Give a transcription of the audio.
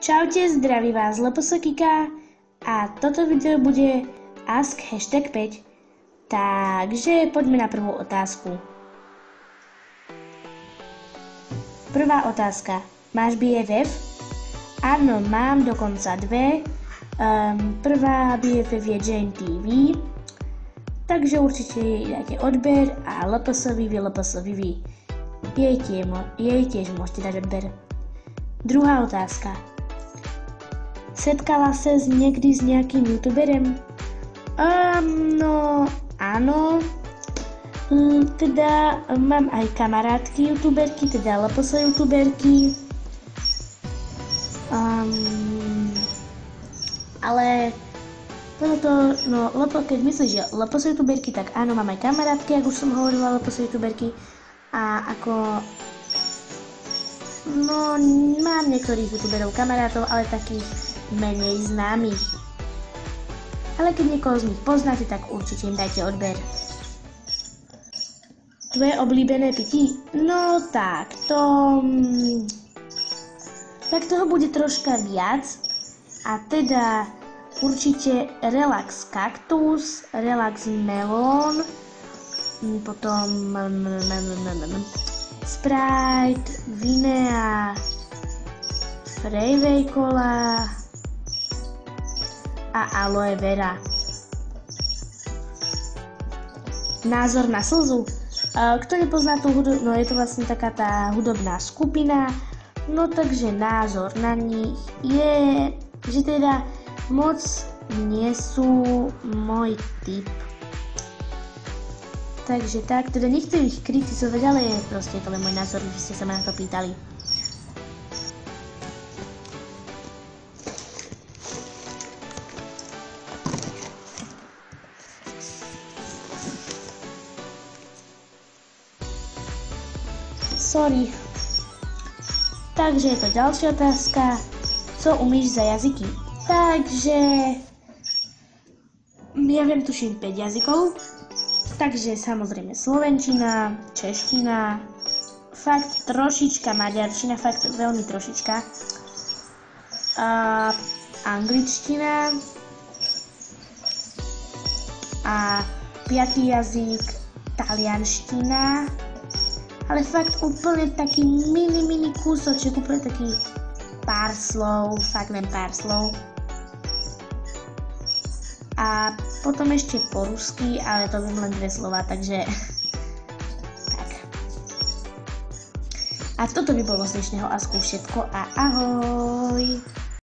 Čaute, zdraví vás LPS Kika a toto video bude Ask hashtag 5. Takže poďme na prvú otázku. Prvá otázka. Máš BFF? Áno, mám dokonca dve. Prvá BFF je Jane TV, takže určite jej dáte odber a LPS Vivi. Jej tiež môžete dať odber. Druhá otázka. Setkala sa niekdy s nejakým youtuberem? No, áno. Teda mám aj kamarátky youtuberky, teda LPS youtuberky. Ale keď myslíš, že LPS youtuberky, tak áno, mám aj kamarátky, ako už som hovorila, LPS youtuberky. A ako... No, mám niektorých youtuberov kamarátov, ale takých menej známych. Ale keď niekoho z nich poznáte, tak určite im dajte odber. Tvoje obľúbené pití? No tak, tak toho bude troška viac. A teda určite Relax Kaktus, Relax Melón, potom Sprite, Vinea, Freeway Cola a Aloe Vera. Názor na slzu? Kto nepozná tú hudobnú, no je to vlastne taká tá hudobná skupina, no takže názor na nich je, že teda moc nie sú môj typ. Takže tak, teda nechcem ich kritizovať, ale proste to len môj názor, že ste sa ma na to pýtali. Sorry. Takže je to ďalšia otázka. Co umíš za jazyky? Takže... ja viem, tuším 5 jazykov. Takže samozrejme slovenčina, čeština, fakt trošička maďarčina, fakt veľmi trošička. Angličtina a 5. jazyk talianština. Ale fakt úplne taký mini kúsoček, úplne taký pár slov, fakt len pár slov. A potom ešte po rusky, ale to viem len 2 slova, takže tak. A toto by bolo z dnešného Asku všetko a ahoj!